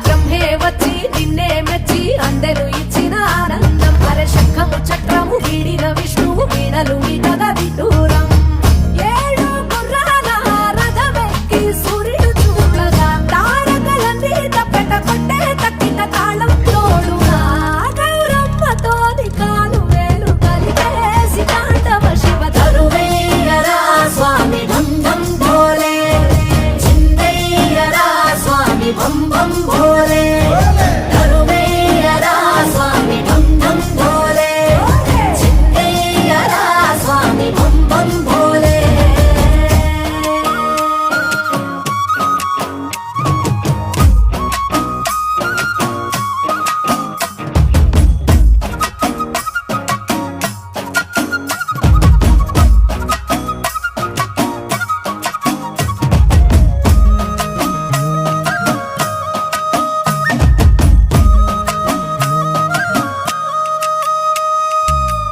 బ్రహ్మే వచ్చి నిన్నే మెచ్చి అందరూ ఇచ్చిన ఆనందం అరే శంఖము చక్రము వీడిన విష్ణువు వీణలు మీటగా విదూరం ఏడు గుర్రాల రథమెక్కి సూర్యుడు చూడగా తారకలన్నీ తప్పెట కొట్టే తక్కిన తాళం తోడుగా గౌరమ్మతోని కాలు వేలు కలిపేసి తాండవ శివ తరువేయరా స్వామి ఢం ఢం భోలే చిందయ్యరా స్వామి బం బం భోలే తరువేయరా స్వామి ఢం ఢం భోలే చిందయ్యరా స్వామి బం బం భోలే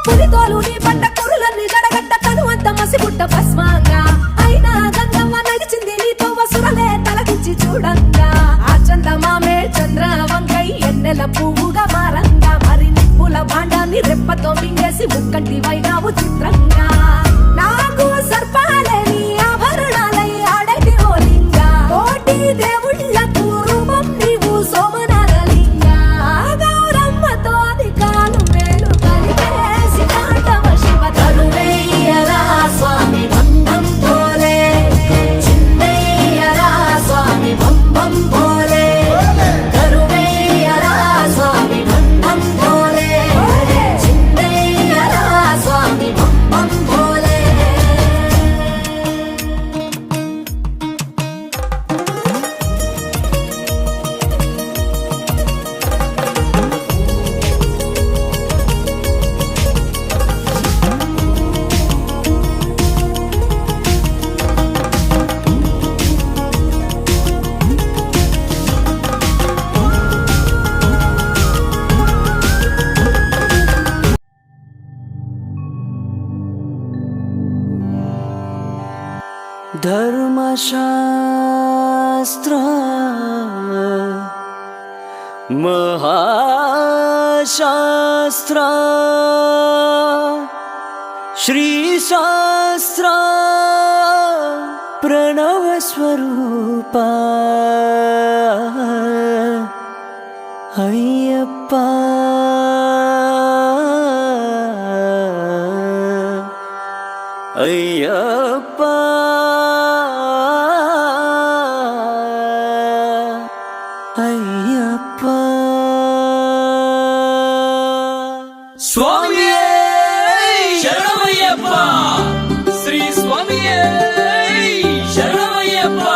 పులితోలు నీ పంట కురులన్నీ జడగట్ట తనువంత మసిగుట్ట భస్మంగా అయినా గంగమ్మ నడిచింది నీతో వసురలే తలకించి చూడంగా ఆ చందమామే చంద్ర వంకై ఎన్నెల పువ్వుగా మారంగా మరి నిప్పుల భాండాన్ని రెప్పతో మింగేసి ముక్కంటి వైనావు చిత్రంగా నాకు సర్పాలే నీ ఆభరణాలై ఆడటి ఓలింగా కోటి దేవుళ్ళకు రూపం నీవు సోమనారలింగా గౌరమ్మతోని కాలు వేలు కలిపేసి తాండవ శివ తరువేయరా స్వామి ఢం ఢం భోలే చిందయ్యరా స్వామి బం బం భోలే తరువేయరా స్వామి ఢం ఢం భోలే చిందయ్యరా స్వామి బం బం భోలే धर्मशास्त्र महाशास्त्र श्रीशास्त्र प्रणवस्वरूपा अय्यप्पा अय्यप्पा अय्यप्पा स्वामी शरणमय्यप्पा श्री स्वामी शरणमय्यप्पा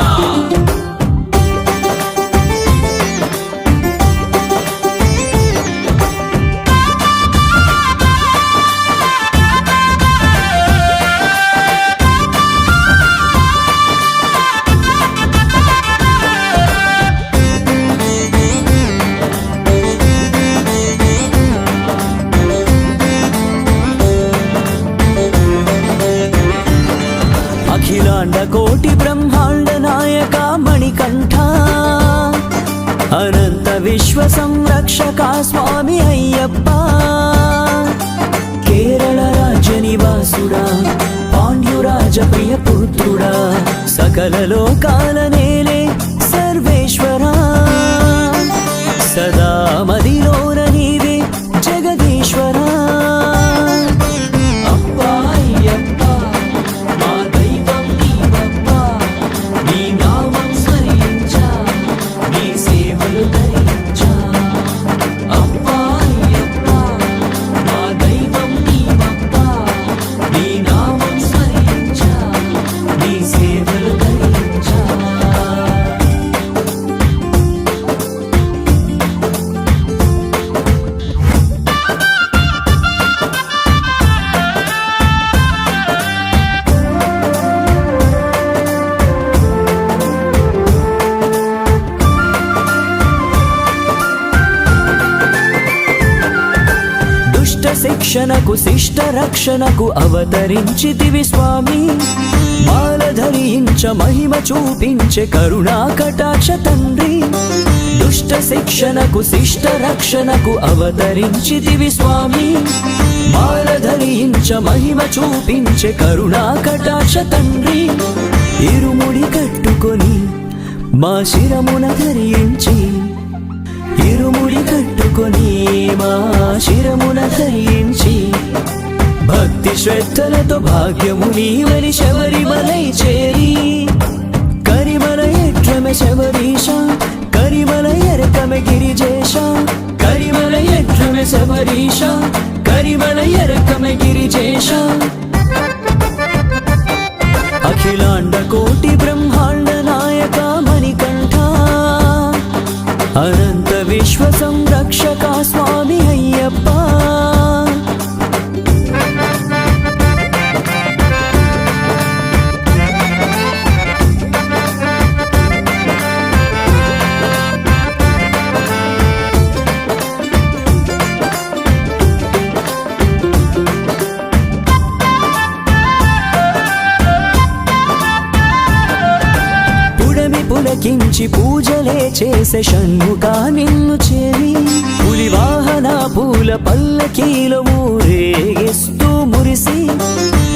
अखिलांड कोटि ब्रह्मांड नायक मणिकंठ अनंत विश्व संरक्षक स्वामी अय्यप्पा केरल राज्य निवासुड़ा पांड्युराज प्रिय पुत्रुड़ा सकल लोकाल नेले सर्वेश्वरा सदा मदिलोन नीवे जगदीश्वरा अप्पा अय्यप्पा మా దైవం నీవప్పా నీ నామం స్మరించా నీ సేవలు ధరించా అప్పా అయ్యప్పా మా దైవం నీవప్పా నీ నామం స్మరించా నీ సేవలు ధరించా శిక్షణకు శిష్ట రక్షణకు అవతరించితివి స్వామి మాల ధరించ మహిమ చూపించే కరుణా కటాక్ష తండ్రి దుష్ట శిక్షణకు శిష్ట రక్షణకు అవతరించితివి స్వామి మాల ధరించ మహిమ చూపించే కరుణా కటాక్ష తండ్రి ఇరుముడి కట్టుకొని మా శిరమున ధరించి ఇరుముడి కట్టుకొని మా శిరమున ధరించి భక్తి శ్రద్ధలతో భాగ్యము నీవని శబరిమలై చేరి కరిమల ఎట్రమె శబరీష కరిమల ఎరకమె గిరిజేష కరిమల ఎట్రమె శబరీష కరిమల ఎరకమె గిరిజేష అఖిలాండ కోటి బ్రహ్మాండ నాయక మణికంఠ అనంత విశ్వ సంరక్షక స్వామి అయ్యప్ప పులకించి పూజలే చేసే షణ్ముఖా నిన్ను చేరి పులి వాహన పూల పల్లకీలో ఊరేగిస్తూ మురిసి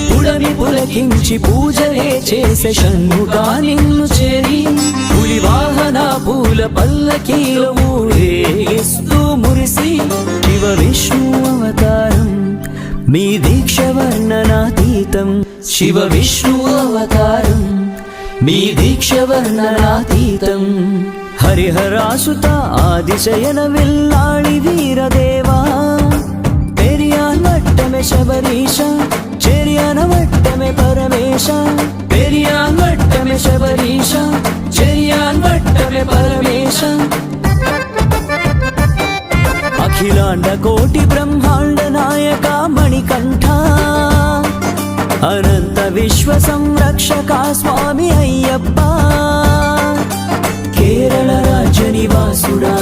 పుడమి పులకించి పూజలే చేసే షణ్ముఖా నిన్ను చేరి పులి వాహన పూల పల్లకీలో ఊరేగిస్తూ మురిసి శివ విష్ణు అవతారం మీ దీక్ష వర్ణనాతీతం శివ విష్ణు అవతారం మీ దీక్ష వర్ణనాతీతం హరిహరాసుత ఆదిశయన విల్లాళి వీరదేవా పెరియాన్ వట్టమె శబరీష చెరియాన వట్టమె పరమేశ పెరియాన్ వట్టమె శబరీష చెరియాన్ వట్టమె పరమేశ అఖిలాండ కోటి బ్రహ్మాండ నాయక మణికంఠ అనంత విశ్వ సంరక్షక స్వామి అయ్యప్ప కేరళ రాజ్య నివాసుడా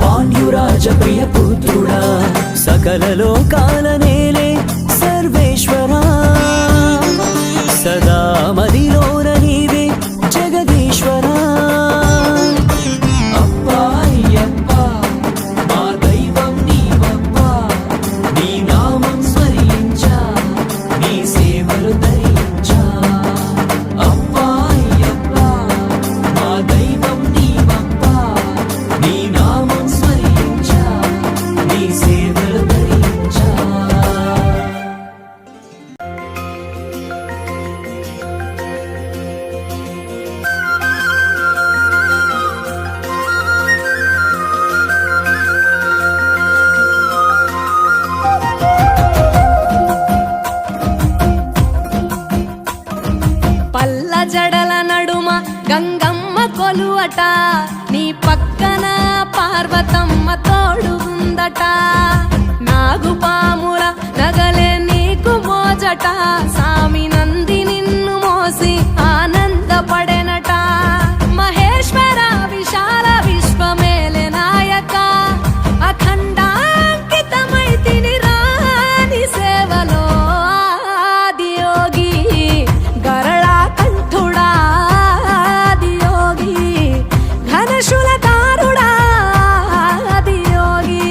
పాండ్యురాజ ప్రియ పుత్రుడా సకల లోకాల నేలే సర్వేశ్వరా సదా మదిలోన నీవే జగదీశ్వరా అప్పా అయ్యప్ప మా దైవం నీవప్ప నీ నామం స్మరించా నీ సేవలు ధరించా అప్పా అయ్యప్ప మా దైవం నీవప్ప నీ నామం స్మరించా నీ సేవలు ధరించా పల్ల జడల నడుమ గంగమ్మ కొలువట నీ పక్కన పార్వతమ్మ తోడు ఉందట నాగుపాముల నగలే నీకు మోజట సామి నంది నిన్ను మోసి ఆనందపడెనట మహేశ్వర విశాల విశ్వమేలే నాయక అఖండాంకితమై తిని రాని సేవలో ఆదియోగి గరళా కంఠుడా ఆదియోగి ఘనశూలధారుడా ఆదియోగి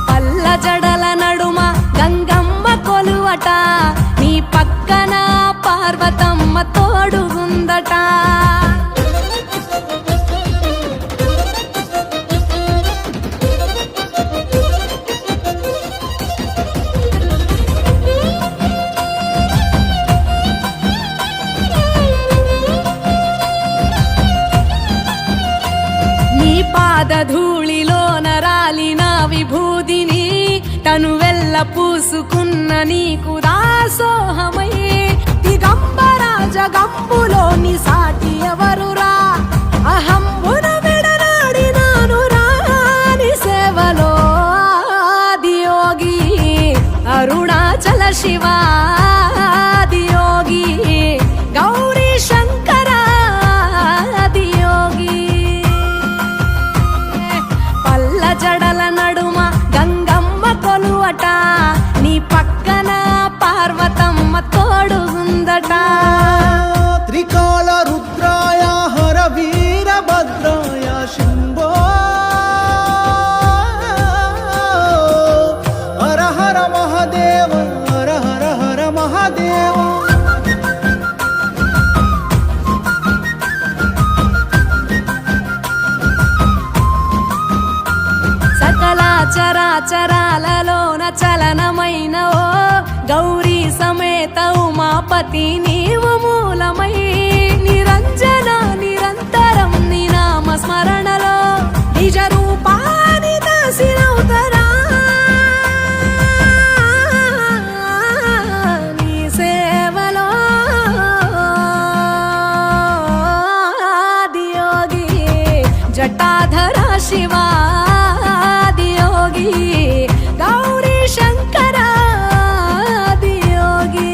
పల్ల జడల నడుమ గంగమ్మ కొలువట నీ పక్కన పార్వతమ్మ తోడు ఉందట నీ పాదధూళిలోన రాలిన విభూదిని తను వెల్ల పూసుకున్న నీకు దాసోహమై దిగంబర జగంబులోని సాటి ఎవరురా అహంబున విడనాడినాను రాని సేవలో ఆదియోగి అరుణాచల శివ ఆదియోగి గౌరీ శంకర ఆదియోగి పల్ల జడల నడుమ గంగమ్మ కొలువట నీ పక్కన పార్వతమ్మ తోడు ఉందట త్రికాల రుద్రాయ హర వీర భద్ర చరాచరాలలోన చలనమైన ఓ గౌరీ సమేత ఉమాపతి నీవు మూలమై నిరంజన నిరంతరం నీ నామ స్మరణలో నిజ రూపాన్ని దాసినవుతరా నీ సేవలో ఆదియోగి జటాధర శివా ఆదియోగి గౌరీ శంకర ఆదియోగి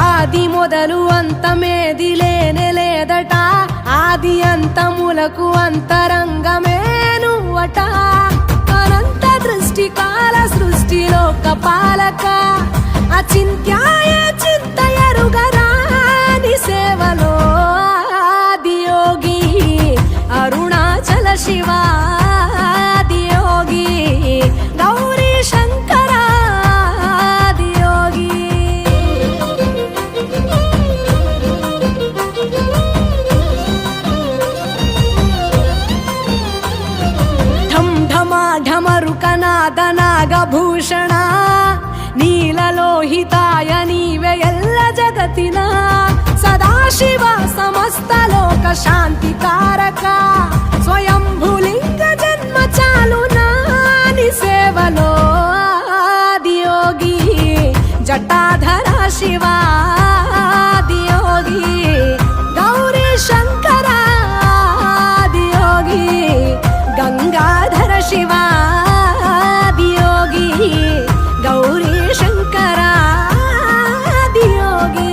ఆది మొదలు అంతమేది లేనే లేదట ఆది అంతములకు అంతరంగమే నువ్వట అనంత దృష్టి కాల సృష్టిలో కపాలక అచింత్యాయ చింతయరుగరాని సేవలో ఆదియోగి అరుణాచల శివ ఆదియోగి గౌరీ శంకర ఆదియోగి ఢం ఢమా ఢమరుకనాద నాగభూషణ నీలలోహితాయ నీవే ఎల్ల జగతిన సదాశివ సమస్త లోక శాంతి కారక స్వయంభులింగ జన్మ చాలు నాని సేవలో ఆదియోగి జటాధర శివ ఆదియోగి గౌరీ శంకర ఆదియోగి గంగాధర శివ ఆదియోగి గౌరీ శంకర ఆదియోగి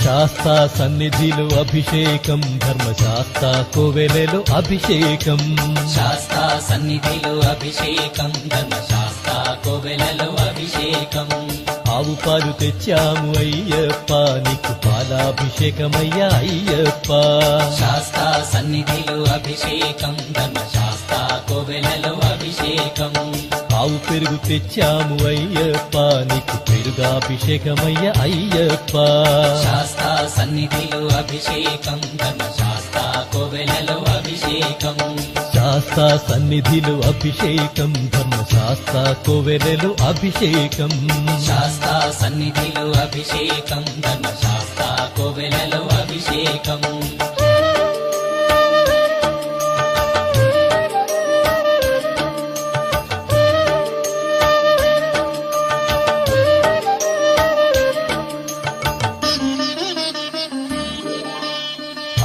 శాస్తా సన్నిధిలో అభిషేకం ధర్మశాస్త్ర కోవెలలో అభిషేకం శాస్తా సన్నిధిలో అభిషేకం ధర్మశాస్త్ర కోవెలలో అభిషేకం ఆవు పాలు తెచ్చాము అయ్యప్ప నీకు పాలాభిషేకమయ్యా అయ్యప్ప శాస్తా సన్నిధిలో అభిషేకం ధర్మశాస్త్ర కోవెలలో అభిషేకం ఆవు పెరుగు తెచ్చాము అయ్యప్ప నీకు పెరుగాభిషేకమయ్యా అయ్యప్ప శాస్తా సన్నిధిలో అభిషేకం ధర్మశాస్త్ర కోవెలలో అభిషేకం శాస్తా సన్నిధిలో అభిషేకం ధర్మశాస్త్ర కోవెలలో అభిషేకం శాస్తా సన్నిధిలో అభిషేకం ధర్మశాస్త్ర కోవెలలో అభిషేకం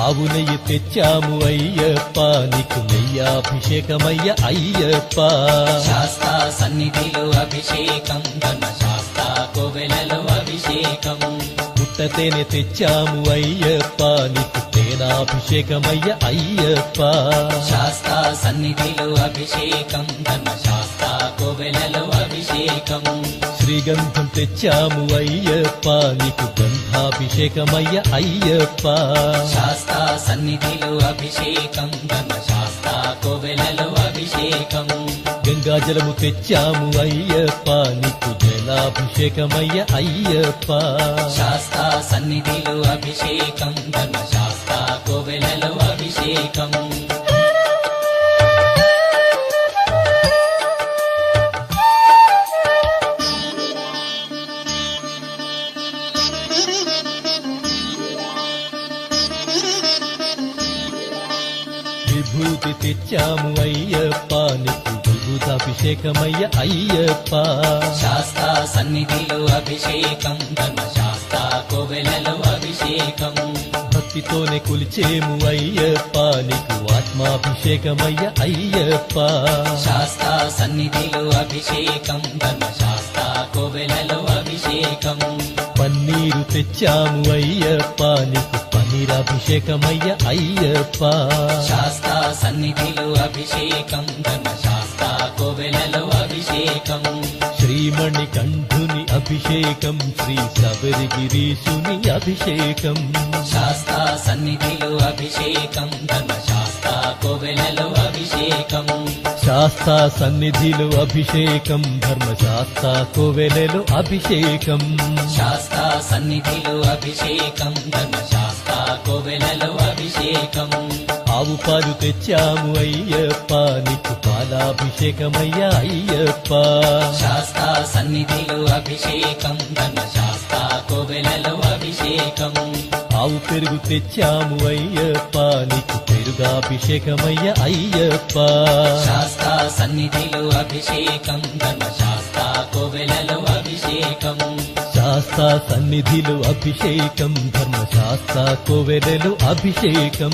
ఆవు నెయ్యి తెచ్చాము అయ్యప్ప నీకు నెయ్యాభిషేకమయ్య అయ్యప్ప శాస్తా సన్నిధిలో అభిషేకం ధర్మశాస్త్ర కోవెలలో అభిషేకం పుట్టతేనె తెచ్చాము అయ్యప్ప నీకు తేనాభిషేకమయ్య అయ్యప్ప శాస్తా సన్నిధిలో అభిషేకం ధర్మశాస్త్ర కోవెలలో అభిషేకం శ్రీగంధం తెచ్చాము అయ్యప్ప నీకు గంధాభిషేకమయ్య అయ్యప్ప శాస్తా సన్నిధిలో అభిషేకం ధర్మశాస్త్ర కోవెలలో అభిషేకం గంగాజలము తెచ్చాము అయ్యప్ప నీకు జలాభిషేకమయ్య అయ్యప్ప శాస్తా సన్నిధిలో అభిషేకం ధర్మశాస్త్ర కోవెలలో అభిషేకం విభూతి తెచ్చాము అయ్యప్ప నీకు విభూతాభిషేకమయ్య అయ్యప్ప శాస్తా సన్నిధిలో అభిషేకం ధర్మశాస్త్ర కోవెలలో అభిషేకం భక్తితోనే కొలిచేము అయ్యప్ప నీకు ఆత్మాభిషేకమయ్య అయ్యప్ప శాస్తా సన్నిధిలో అభిషేకం ధర్మశాస్త్ర కోవెలలో అభిషేకం పన్నీరు తెచ్చాము అయ్యప్ప నీకు పన్నీరాభిషేకమయ్య అయ్యప్ప శాస్తా సన్నిధిలో అభిషేకం ధర్మశాస్త్ర కోవెలలో అభిషేకం శ్రీమణి కంఠుని అభిషేకం శ్రీ శబరిగిరీశుని అభిషేకం శాస్తా సన్నిధిలో అభిషేకం ధర్మశాస్త్ర కోవెలలో అభిషేకం శాస్తా సన్నిధిలో అభిషేకం ధర్మశాస్త్ర కోవెలలో అభిషేకం శాస్తా సన్నిధిలో అభిషేకం ధర్మశాస్త్ర కోవెలలో అభిషేకం ఆవు పాలు తెచ్చాము అయ్యప్ప నీకు పాలాభిషేకమయ్య అయ్యప్ప శాస్తా సన్నిధిలో అభిషేకం ధర్మశాస్త్ర కోవెలలో అభిషేకం ఆవు పెరుగు తెచ్చాము అయ్యప్ప నీకు పెరుగాభిషేకమయ్య అయ్యప్ప శాస్తా సన్నిధిలో అభిషేకం ధర్మశాస్త్ర కోవెలలో అభిషేకం శాస్తా సన్నిధిలో అభిషేకం ధర్మశాస్త్ర కోవెలలో అభిషేకం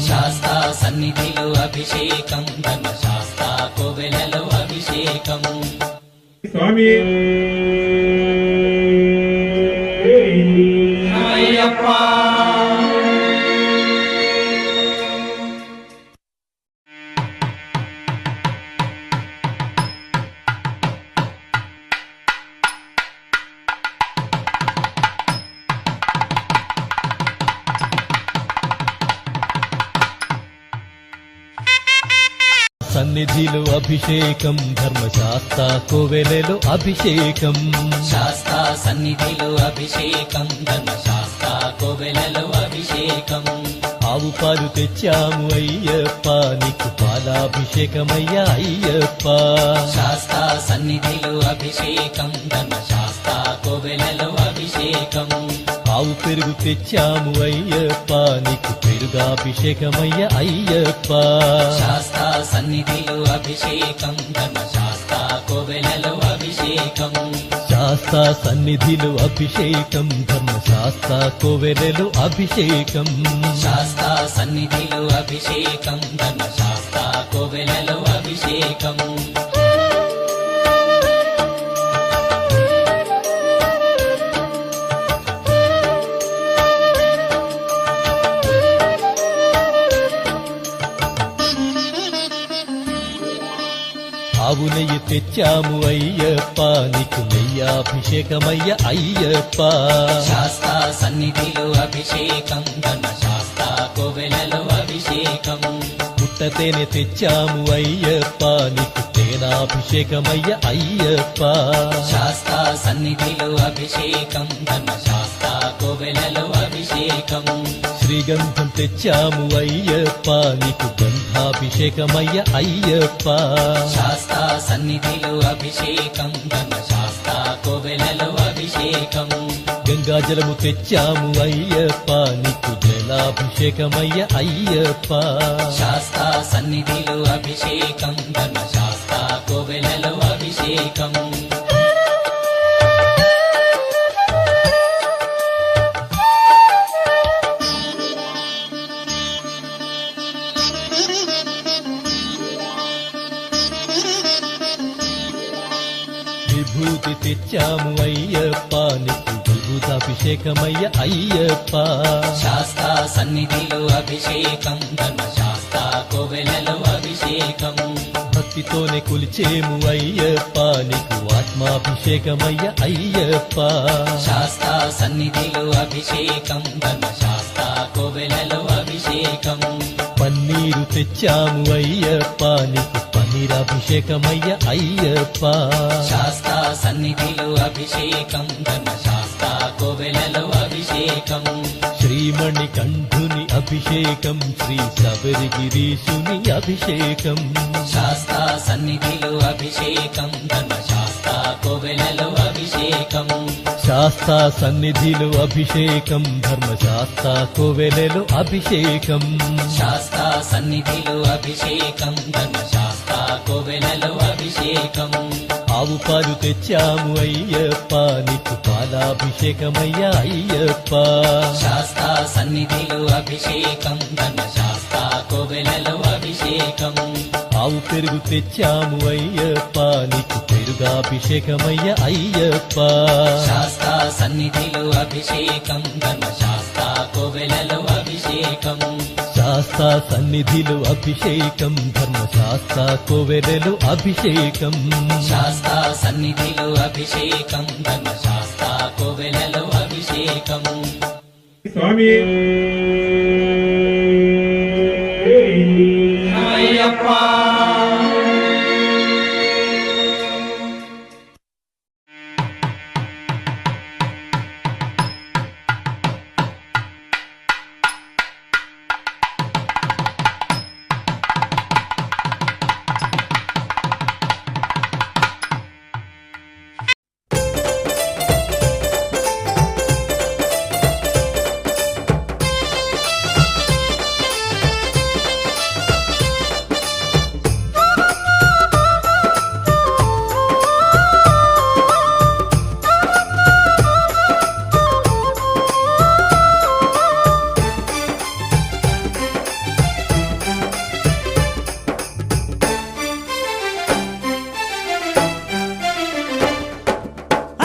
శాస్తా సన్నిధిలో అభిషేకం ధర్మశాస్త్ర కోవెలలో అభిషేకం స్వామి అయ్యప్ప సన్నిధిలో అభిషేకం ధర్మశాస్త్ర కోవెలలో అభిషేకం శాస్తా సన్నిధిలో అభిషేకం ధర్మశాస్త్ర కోవెలలో అభిషేకం ఆవు పాలు తెచ్చాము అయ్యప్ప నీకు పాలాభిషేకమయ్య అయ్యప్ప శాస్తా సన్నిధిలో అభిషేకం ధర్మశాస్త్ర కోవెలలో అభిషేకం ఆవు పెరుగు తెచ్చాము అయ్యప్ప నీకు పెరుగాభిషేకమయ్య అయ్యప్ప శాస్తా సన్నిధిలో అభిషేకం ధర్మశాస్త్ర కోవెలలో అభిషేకం శాస్తా సన్నిధిలో అభిషేకం ధర్మశాస్త్ర కోవెలలో అభిషేకం శాస్తా సన్నిధిలో అభిషేకం ధర్మశాస్త్ర కోవెలలో అభిషేకం ఆవు నెయ్యి తెచ్చాము అయ్యప్ప నీకు నెయ్యాభిషేకమయ్య అయ్యప్ప శాస్తా సన్నిధిలో అభిషేకం ధర్మశాస్త్ర కోవెలలో అభిషేకం పుట్టతేనె తెచ్చాము అయ్యప్ప నీకు తేనాభిషేకమయ్య అయ్యప్ప శాస్తా సన్నిధిలో అభిషేకం ధర్మశాస్త్ర కోవెలలో అభిషేకం శ్రీగంధం తెచ్చాము అయ్యప్ప నీకు గంధాభిషేకమయ్య అయ్యప్ప శాస్తా సన్నిధిలో అభిషేకం ధర్మశాస్త్ర కోవెలలో అభిషేకం గంగాజలము తెచ్చాము అయ్యప్ప నీకు జలాభిషేకమయ్య అయ్యప్ప శాస్తా సన్నిధిలో అభిషేకం ధర్మశాస్త్ర కోవెలలో అభిషేకం విభూతి తెచ్చాము అయ్యప్ప నీకు విభూతాభిషేకమయ్య అయ్యప్ప శాస్తా సన్నిధిలో అభిషేకం ధర్మశాస్త్ర కోవెలలో అభిషేకం భక్తితోనే కొలిచేము అయ్యప్ప నీకు ఆత్మాభిషేకమయ్య అయ్యప్ప శాస్తా సన్నిధిలో అభిషేకం ధర్మశాస్త్ర కోవెలలో అభిషేకం పన్నీరు తెచ్చాము అయ్యప్ప నీకు పన్నీరాభిషేకమయ్య అయ్యప్ప శాస్తా సన్నిధిలో అభిషేకం ధర్మశాస్త్ర కోవెలలో అభిషేకం శ్రీమణి కంఠుని అభిషేకం శ్రీ శబరిగిరీశుని అభిషేకం శాస్తా సన్నిధిలో అభిషేకం ధర్మశాస్త్ర కోవెలలో అభిషేకం శాస్తా సన్నిధిలో అభిషేకం ధర్మశాస్త్ర కోవెలలో అభిషేకం శాస్తా సన్నిధిలో అభిషేకం ధర్మశాస్త్ర కోవెలలో అభిషేకం ఆవు పాలు తెచ్చాము అయ్యప్ప నీకు పాలాభిషేకమయ్య అయ్యప్ప శాస్తా సన్నిధిలో అభిషేకం ధర్మశాస్త్ర కోవెలలో అభిషేకం ఆవు పెరుగు తెచ్చాము అయ్యప్ప నీకు పెరుగాభిషేకమయ్య అయ్యప్ప శాస్తా సన్నిధిలో అభిషేకం ధర్మశాస్త్ర కోవెలలో అభిషేకం శాస్తా సన్నిధిలో అభిషేకం ధర్మశాస్త్ర కోవెలలో అభిషేకం శాస్తా సన్నిధిలో అభిషేకం ధర్మశాస్త్ర కోవెలలో అభిషేకం స్వామి అయ్యప్ప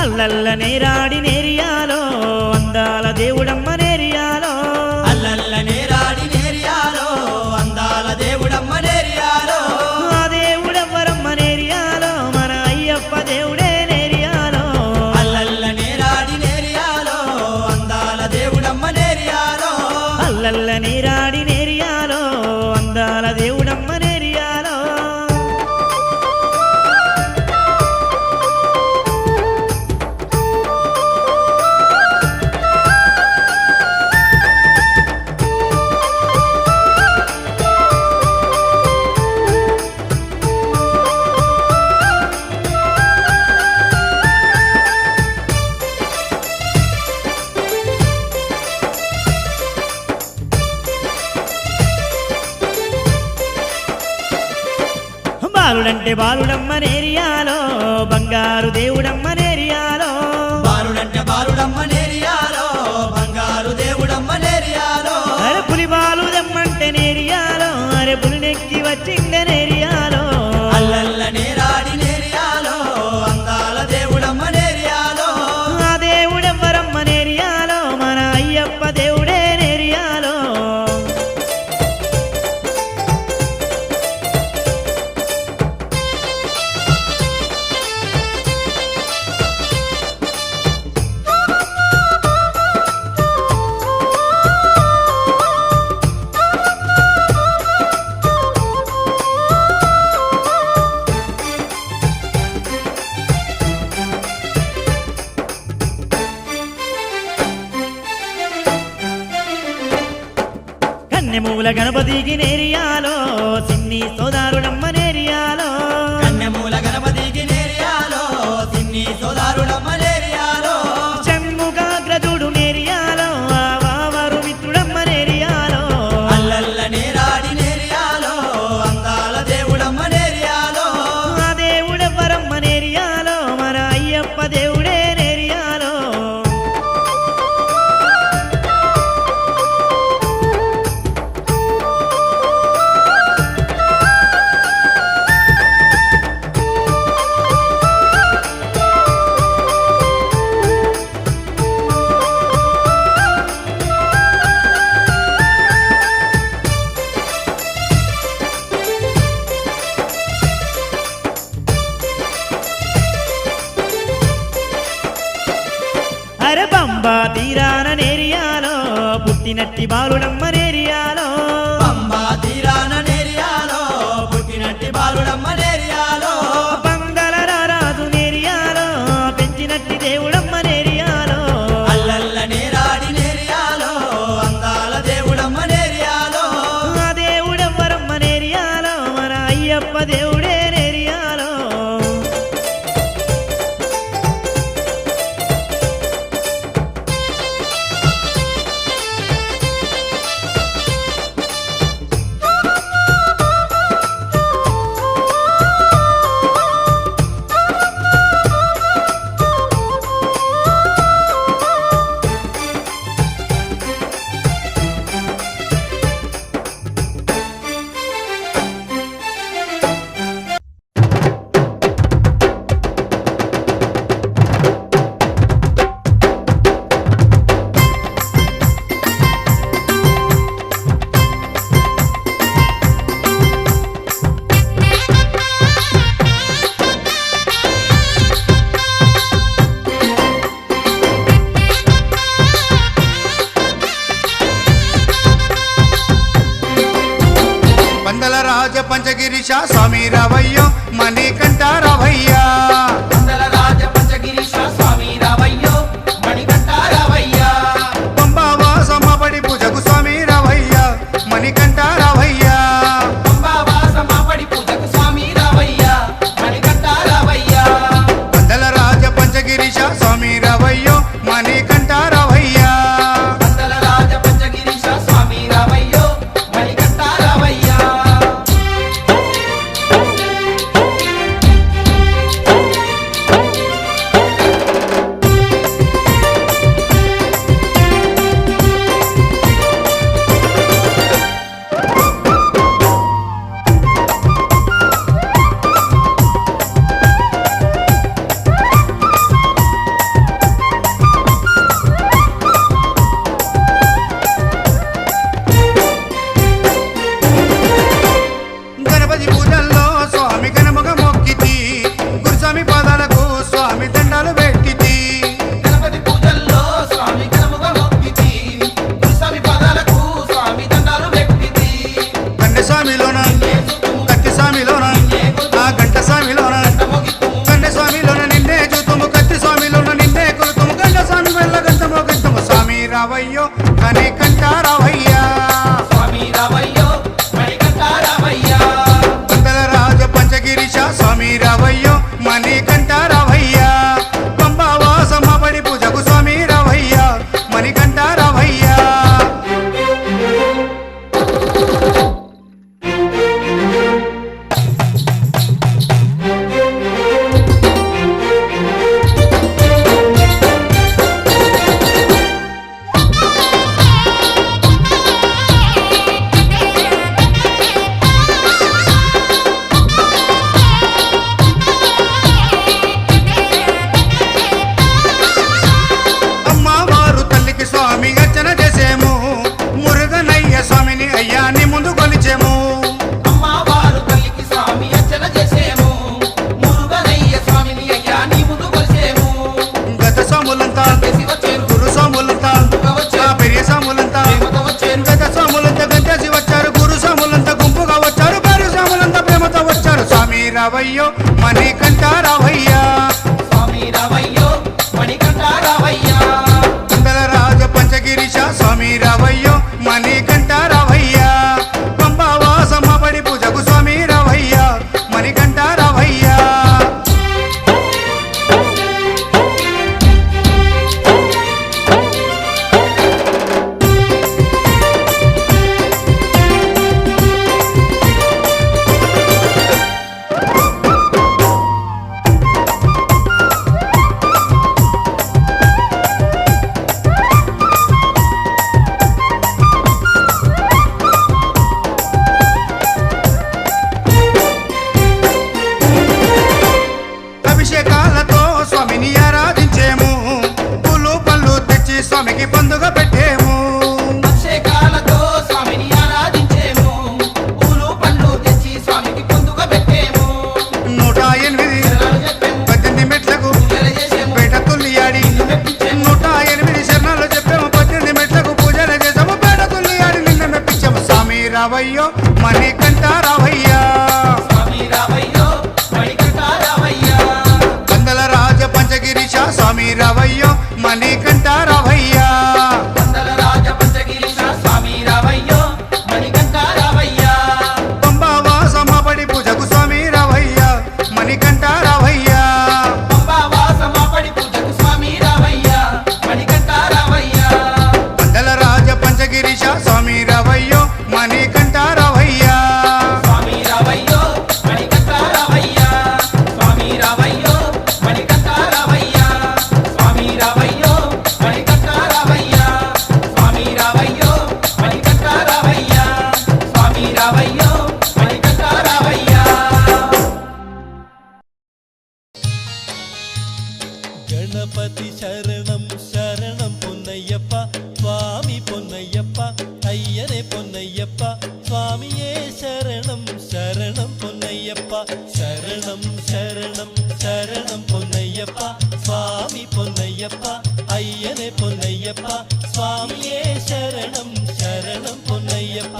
అల్లల్ల నేరాడి నేరియాలో అందాల దేవుడమ్మ నేరియాలో అల్లల్ల నేరాడి నేరియాలో అందాల దేవుడమ్మ నేరియాలో ఆ దేవుడెవ్వరమ్మ నేరియాలో మన అయ్యప్ప దేవుడే నేరియాలో అల్లల్ల నేరాడి నేరియాలో అందాల దేవుడమ్మ నేరియాలో అల్లల్ల నేరాడి నేరియాలో అందాల దేవుడమ్మ నేరియాలో బాలుడంటే బాలుడమ్మ నేరియాలో బంగారు దేవుడమ్మ నేరియాలో బాలుడంటే బాలుడమ్మ నేరియాలో బంగారు దేవుడమ్మ నేరియాలో అరే పులి బాలుదమ్మంటే నేరియాలో అరే పులినెక్కి వచ్చిండ నేరియాలో అల్లల్ల నేరాడి నేరియాలో అందాల దేవుడమ్మ నేరియాలో ఆ దేవుడెవ్వరమ్మ నేరియాలో మన అయ్యప్ప దేవుడే నేరియాలో కన్నెమూల గణపతికి నేరియాలో సిన్ని సోదారుడమ్మ నేరియాలో కన్యమూల గణపతికి నేరియాలో సిన్ని సోదారుడమ్మ నేరియాలో షణ్ముఖాగ్రజుడు నేరియాలో వావరు మిత్రుడమ్మ నేరియాలో అల్లల్ల నేరాడి నేరియాలో అందాల దేవుడమ్మ నేరియాలో ఆ దేవుడెవ్వరమ్మ నేరియాలో మన అయ్యప్ప దేవుడే నేరియాలో అరే బంబా తీరాన నేరియాలో పుట్టినట్టి బాలుడమ్మ నేరియాలో పంబా తీరాన నేరియాలో పుట్టినట్టి బాలుడమ్మ నేరియాలో బంగళ రారాజు నేరియాలో పెంచినట్టి దేవుడమ్మ నేరియాలో అల్లల్ల నేరాడి నేరియాలో అందాల దేవుడమ్మ నేరియాలో ఆ దేవుడెవ్వరమ్మ నేరియాలో మన అయ్యప్ప దేవుడే నేరియాలో పందల రాజ పంచగిరీశ స్వామి రావయ్యో మణికంఠ రావయ్యా మండల రాజ పంచగిరీశ స్వామి రావయ్యో మణికంఠ రావయ్యా పంబావాసమ్మ బడి పూజకు స్వామి రావయ్యా మణికంఠ రావయ్యా పంబావాస మాపడి పూజకు స్వామి రావయ్యా మణికంఠ రావయ్యా పందల రాజ పంచగిరీశ స్వామి రావయ్యో మణికంఠ రావయ్యా మండల రాజ పంచగిరీశ స్వామి రావయ్యో మణికంఠ రావయ్యా గణపతి పూజల్లో స్వామి గణముగ మొక్కితి గురుస్వామి పాదాలకు స్వామి దండాలు పెట్టితి గణపతి పూజల్లో స్వామి గణముగా మొక్కితి గురుస్వామి పాదాలకు స్వామి దండాలు వ్యక్తితి కన్నె స్వామిలోన కత్తి స్వామిలోన ఆ గంట స్వామిలోన కన్నె స్వామిలోన నిన్నే చూతుము కత్తి స్వామిలోన నిన్నే కొలుతుము గంట స్వామి వెళ్ళ గంటమో గంటము స్వామి రావయ్యో కనికంఠ రావయ్యా స్వామి రావయ్యో మణికంఠ రావయ్యా పందల రాజ పంచగిరీశ స్వామి రావయ్యో మణికంఠ రావయ్యా పంబావాసమ్మ బడి పూజకు స్వామి రావయ్యా మణికంఠ రావయ్యా అమ్మవారు తల్లికి స్వామి అర్చన చేసేము మురుగనయ్య స్వామిని అయ్యాని ముందు కొలిచేము అమ్మవారు తల్లికి స్వామి అర్చన చేసేము మురుగనయ్య స్వామిని అయ్యా నీ ముందు కొలిసేము గత స్వాములంతా గురు స్వాములంతా ఆ పెరియ స్వాములంతా గత స్వాములంతా గంటేసి వచ్చారు గురు స్వాములంతా గుంపుగా వచ్చారు పెరియ స్వాములంతా ప్రేమతో వచ్చారు స్వామి రావయ్యో మణికంఠ రావయ్యా స్వామి రావయ్యో మణికంఠ రావయ్యా పందల రాజ పంచగిరీశ స్వామి రావయ్యో మణికంఠ రావయ్యా రావయ్యో మణికంఠ రావయ్యా స్వామి రావయ్యో మణికంఠ రావయ్యా కందల రాజ పంచగిరీశ స్వామి రావయ్యో మణికంఠ రావయ్యా వందల రాజ పంచగిరీశ స్వామి రావయ్యో మణికంఠ రావయ్యా పంబావాస మాపడి పూజకు స్వామి రావయ్యా మణికంఠ రావయ్యా పంబావాస మాపడి పూజకు స్వామి రావయ్యా మణికంఠ రావయ్యా కందల రాజ పంచగిరీశ స్వామి రావయ్యో మణికంఠ రావయ్యా స్వామి రావయ్యో మణికంఠ రావయ్యా స్వామి రావయ్యో మణికంఠ రావయ్యా స్వామి రావయ్యో మణికంఠ రావయ్యా స్వామి రావయ్యో మణికంఠ రావయ్యా స్వామి రావయ్యో మణికంఠ రావయ్యా గణపతి శరణం శరణం పొన్నయ్యప్ప స్వామి పొన్నయ్యప్ప అయ్యనే పొన్నయ్యప్ప స్వామియే శరణం శరణం పొన్నయ్యప్ప శరణం శరణం శరణం పొన్నయ్యప్ప స్వామి పొన్నయ్యప్ప అయ్యనే పొన్నయ్యప్ప స్వామియే శరణం శరణం పొన్నయ్యప్ప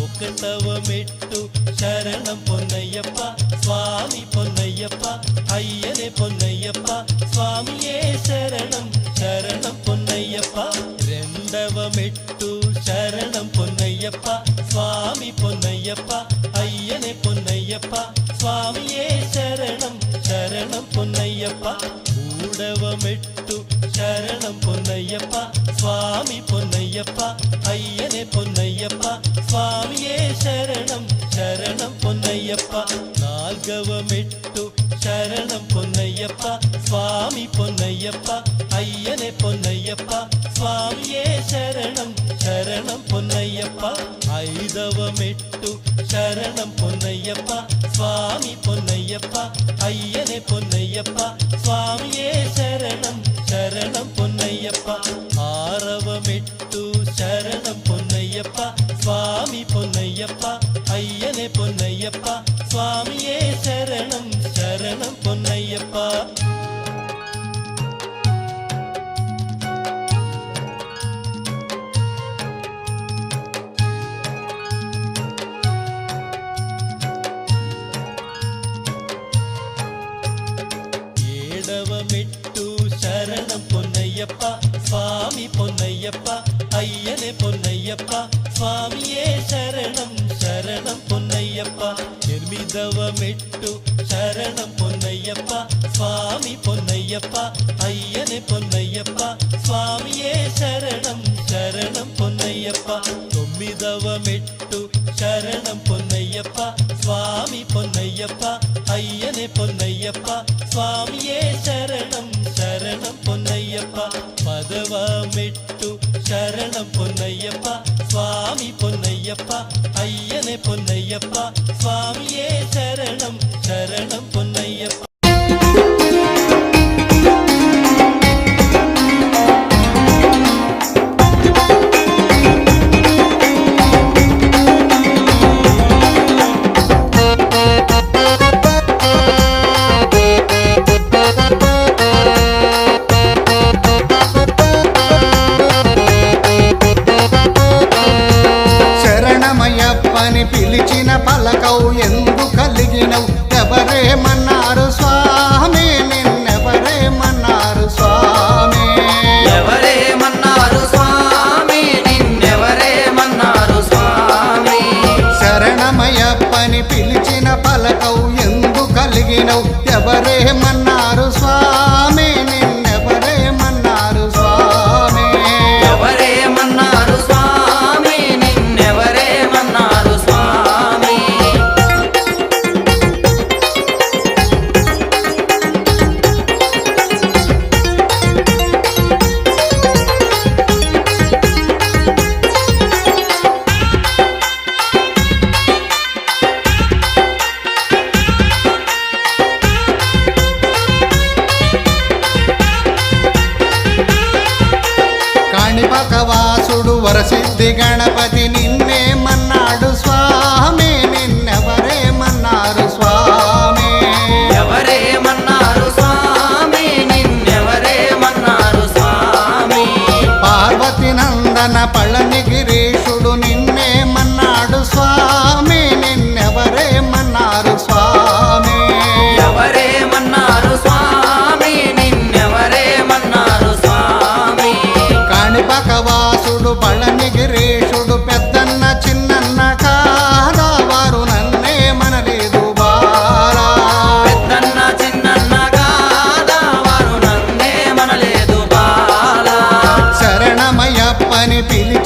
ఒకటవ మెట్టు శరణం పొన్నయ్యప్ప స్వామి పొన్నయ్యప్ప అయ్యనే పొన్నయ్యప్ప స్వామియే శరణం శరణం పొన్నయ్యప్ప రెండవ మెట్టు శరణం పొన్నయ్యప్ప స్వామి పొన్నయ్యప్ప అయ్యనే పొన్నయ్యప్ప స్వామియే శరణం శరణం పొన్నయ్యప్ప మూడవ మెట్టు శరణం పొన్నయ్యప్ప స్వామి పొన్నయ్యప్ప అయ్యనే పొన్నయ్యప్ప స్వామియే శరణం శరణం పొన్నయ్యప్ప నాల్గవ మెట్టు శరణం పొన్నయ్యప్ప స్వామి పొన్నయ్యప్ప అయ్యనే పొన్నయ్యప్ప స్వామియే శరణం శరణం పొన్నయ్యప్ప ఐదవ మెట్టు శరణం పొన్నయ్యప్ప స్వామి పొన్నయ్యప్ప అయ్యనే పొన్నయ్యప్ప స్వామియే శరణం శరణం పొన్నయ్యప్ప ఆరవ మెట్టు శరణం పొన్నయ్యప్ప స్వామి పొన్నయ్యప్ప అయ్యనే పొన్నయ్యప్ప స్వామియే శరణం శరణం పొన్నయ్యప్ప ఏడవ మెట్టు శరణం పొన్నయ్యప్ప స్వామి పొన్నయ్యప్ప అయ్యనే పొన్నయ్యప్ప స్వామియే శరణం శరణం పొన్నయ్యప్ప ఎనిమిదవ మెట్టు శరణం పొన్నయ్యప్ప స్వామి పొన్నయ్యప్ప అయ్యనే పొన్నయ్యప్ప స్వామియే శరణం శరణం పొన్నయ్యప్ప తొమ్మిదవ మెట్టు శరణం పొన్నయ్యప్ప స్వామి పొన్నయ్యప్ప అయ్యనే పొన్నయ్యప్ప స్వామియే శరణం శరణం పొన్నయ్యప్ప పదవ మెట్టు శరణం పొన్నయ్యప్ప స్వామి పొన్నయ్యప్ప అయ్యనే పొన్నయ్యప్ప స్వామియే శరణం శరణం పొన్నయ్యప్ప శరణమయ్యప్పని పిలిచిన పలకవు ఎందు కలిగినవు ఎవరేమన్నారు స్వామి నిన్నెవరేమన్నారు స్వామి ఎవరేమన్నారు స్వామి నిన్నెవరేమన్నారు స్వామి శరణమయ్యప్పని పిలిచిన పలకవు ఎందు కలిగినవు ఎవరేమన్నారు స్వామి నిన్నెవరేమన్నారు స్వామి ఎవరేమన్నారు స్వామి నిన్నెవరేమన్నారు స్వామి కాణిపకవాసుడు వరసిద్ధి గణపతి నిన్నేమన్నాడు స్వామి నిన్నెవరేమన్నారు స్వామి ఎవరేమన్నారు స్వామి నిన్నెవరేమన్నారు స్వామి పార్వతి నందన పళని గిరీషుడు నిన్నేమన్నాడు స్వామి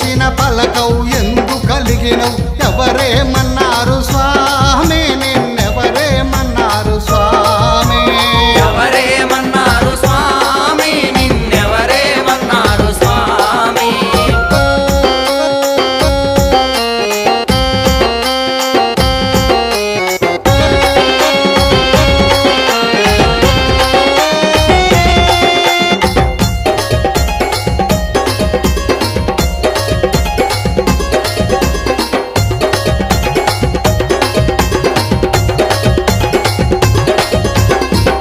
పిలిచిన పలకవు ఎందు కలిగినవు ఎవరేమన్నారు స్వామి నిన్నెవరేమన్నారు స్వామి ఎవరేమన్నారు స్వామి నిన్నెవరేమన్నారు స్వామి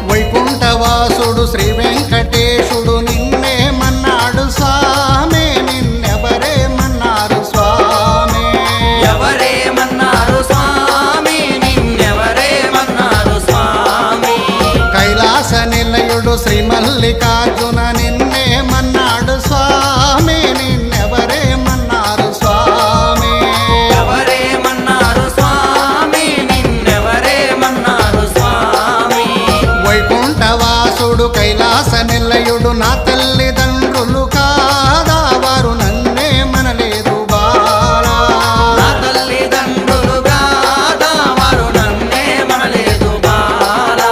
వైకుంఠవాసుడు శ్రీ వెంకటేశుడు నిన్నేమన్నాడు స్వామి నిన్నెవరేమన్నారు స్వామి ఎవరేమన్నారు స్వామి నిన్నెవరేమన్నారు స్వామి కైలాస నిలయుడు శ్రీ మల్లికార్జున నిన్నేమన్నాడు స్వామి నిన్నెవరేమన్నారు స్వామి ఎవరేమన్నారు స్వామి నిన్నెవరేమన్నారు స్వామి వైకుంఠవాసుడు కైలాస నిలయుడు నా తల్లిదండ్రులు కాదా వారు నన్నే మనలేదు బాలా నా తల్లిదండ్రులు కాదా వారు నన్నే మనలేదు బాలా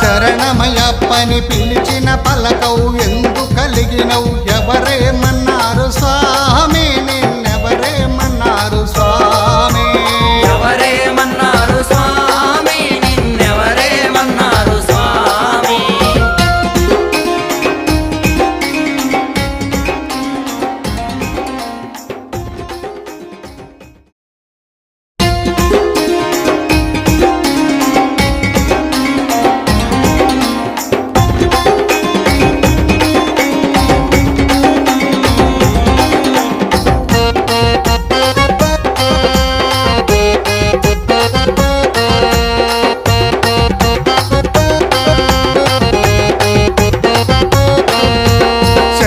శరణమయ్యప్పని పిలిచిన పలకవు ఎందు కలిగినవు ఎవరేమన్నారు స్వామి నిన్నెవరేమన్నారు స్వామి ఎవరేమన్నారు స్వామి నిన్నెవరేమన్నారు స్వామి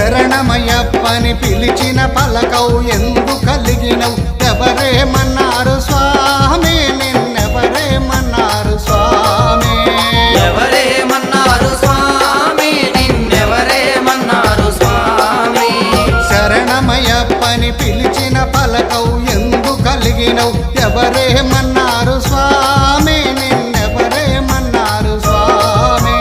శరణమయ్యప్పని పిలిచిన పలకవు ఎందు కలిగినవు ఎవరేమన్నారు స్వామి నిన్నెవరేమన్నారు స్వామి ఎవరేమన్నారు స్వామి నిన్నెవరేమన్నారు స్వామి శరణమయ్యప్పని పిలిచిన పలకవు ఎందు కలిగినవు ఎవరేమన్నారు స్వామి నిన్నెవరేమన్నారు స్వామి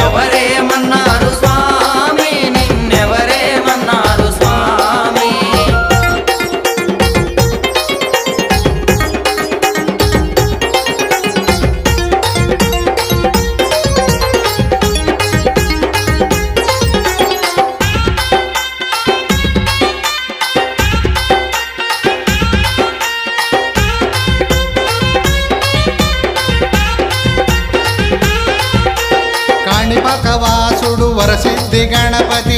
ఎవరేమన్నారు స్వామి నిన్నెవరేమన్నారు స్వామి కాణిపాకవాసుడు వరసిద్ధి గణపతి